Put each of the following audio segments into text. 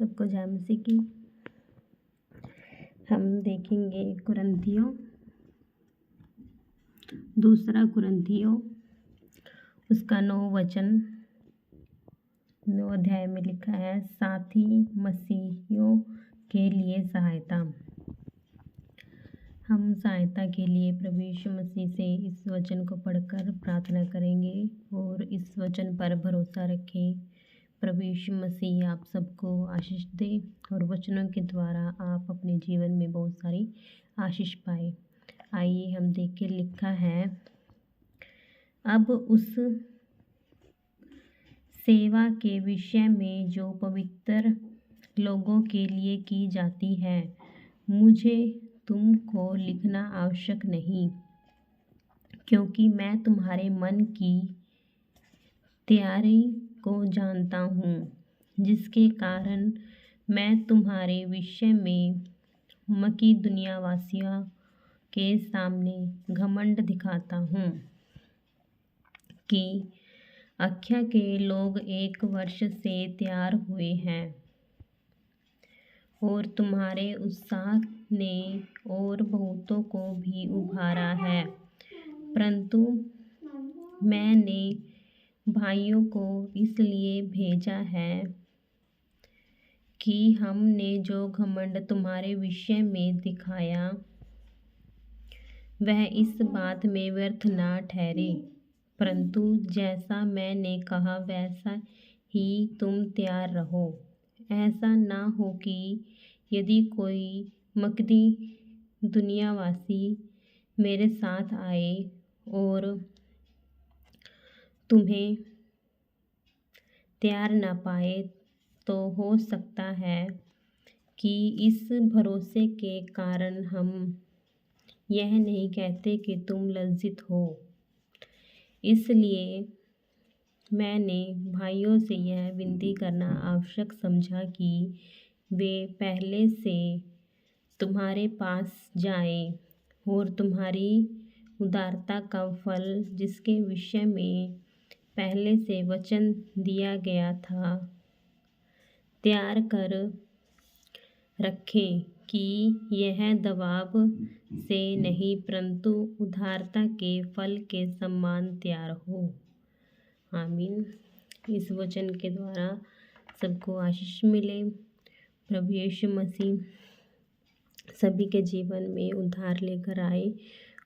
सबको जय मसीह की। हम देखेंगे कुरिन्थियों, दूसरा कुरिन्थियों उसका 9 वचन 9 अध्याय में लिखा है, साथ ही मसीहियों के लिए सहायता। हम सहायता के लिए प्रभु यीशु मसीह से इस वचन को पढ़कर प्रार्थना करेंगे और इस वचन पर भरोसा रखें। प्रभु यीशु मसीह आप सबको आशीष दे और वचनों के द्वारा आप अपने जीवन में बहुत सारी आशीष पाए। आइए हम देखें, लिखा है, अब उस सेवा के विषय में जो पवित्र लोगों के लिए की जाती है, मुझे तुमको लिखना आवश्यक नहीं, क्योंकि मैं तुम्हारे मन की तैयारी को जानता हूँ, जिसके कारण मैं तुम्हारे विषय में मकीदुनिया वासियों के सामने घमंड दिखाता हूँ कि अखाया के लोग 1 वर्ष से तैयार हुए हैं और तुम्हारे उत्साह ने और बहुतों को भी उभारा है। परंतु मैंने भाइयों को इसलिए भेजा है कि हमने जो घमंड तुम्हारे विषय में दिखाया वह इस बात में व्यर्थ ना ठहरे, परंतु जैसा मैंने कहा वैसा ही तुम तैयार रहो। ऐसा ना हो कि यदि कोई मकीदुनियावासी मेरे साथ आए और तुम्हें तैयार ना पाए, तो हो सकता है कि इस भरोसे के कारण हम यह नहीं कहते कि तुम लज्जित हो। इसलिए मैंने भाइयों से यह विनती करना आवश्यक समझा कि वे पहले से तुम्हारे पास जाएं और तुम्हारी उदारता का फल, जिसके विषय में पहले से वचन दिया गया था, तैयार कर रखें कि यह दबाव से नहीं परंतु उदारता के फल के समान तैयार हो। आमीन। इस वचन के द्वारा सबको आशीष मिले। प्रभु यीशु मसीह सभी के जीवन में उद्धार लेकर आए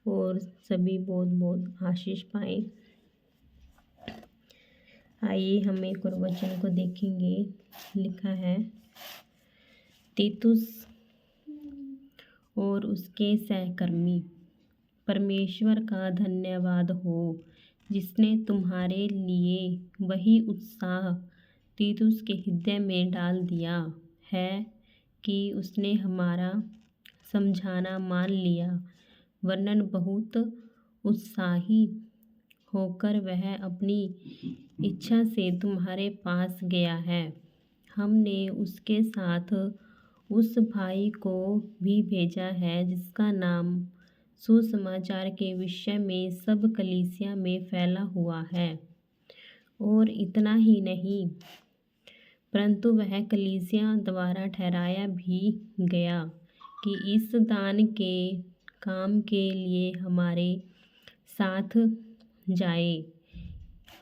और सभी बहुत बहुत आशीष पाए। आइए हम एक और वचन को देखेंगे। लिखा है, तीतुस और उसके सहकर्मी, परमेश्वर का धन्यवाद हो जिसने तुम्हारे लिए वही उत्साह तीतुस के हृदय में डाल दिया है कि उसने हमारा समझाना मान लिया, वरन बहुत उत्साही होकर वह अपनी इच्छा से तुम्हारे पास गया है। हमने उसके साथ उस भाई को भी भेजा है जिसका नाम सुसमाचार के विषय में सब कलीसिया में फैला हुआ है। और इतना ही नहीं, परंतु वह कलीसिया द्वारा ठहराया भी गया कि इस दान के काम के लिए हमारे साथ जाए।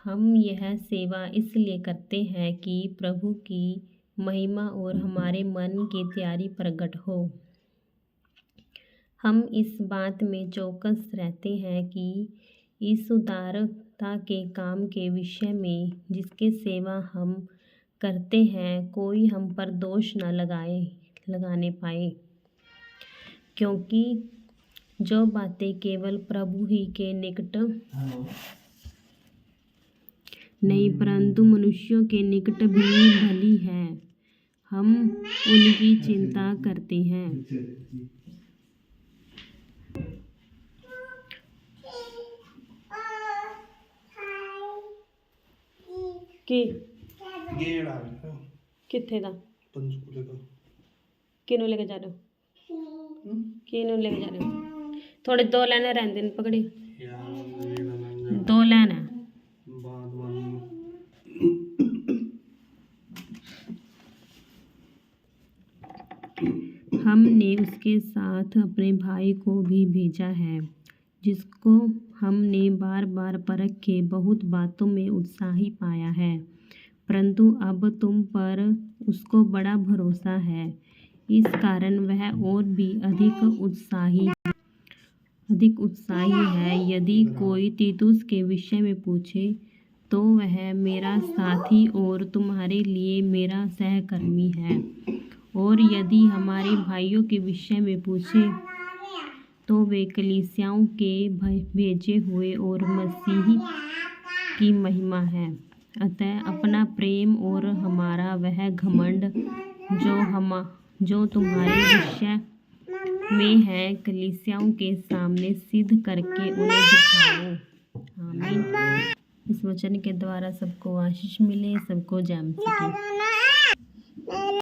हम यह सेवा इसलिए करते हैं कि प्रभु की महिमा और हमारे मन की तैयारी प्रकट हो। हम इस बात में चौकस रहते हैं कि इस उदारता के काम के विषय में जिसकी सेवा हम करते हैं, कोई हम पर दोष न लगाने पाए, क्योंकि जो बातें केवल प्रभु ही के निकट नहीं परंतु मनुष्यों के निकट भी भली है, हम उनकी चिंता करते हैं। किथे दा किनू लेके जा रहे हो? किनू लेके जा रहे हो? थोड़े 2 लाइनें रहंदे ने पकड़ी, 2 लाइनें हमने उसके साथ अपने भाई को भी भेजा है, जिसको हमने बार बार परख के बहुत बातों में उत्साही पाया है, परंतु अब तुम पर उसको बड़ा भरोसा है। इस कारण वह और भी अधिक उत्साही है। यदि कोई तीतुस के विषय में पूछे तो वह मेरा साथी और तुम्हारे लिए मेरा सहकर्मी है, और यदि हमारे भाइयों के विषय में पूछे तो वे कलीसियाओं के भेजे हुए और मसीह की महिमा है। अतः अपना प्रेम और हमारा वह घमंड जो तुम्हारे विषय में है, कलीसियाओं के सामने सिद्ध करके उन्हें दिखाओ। आमीन। इस वचन के द्वारा सबको आशीष मिले, सबको जय मसीह की।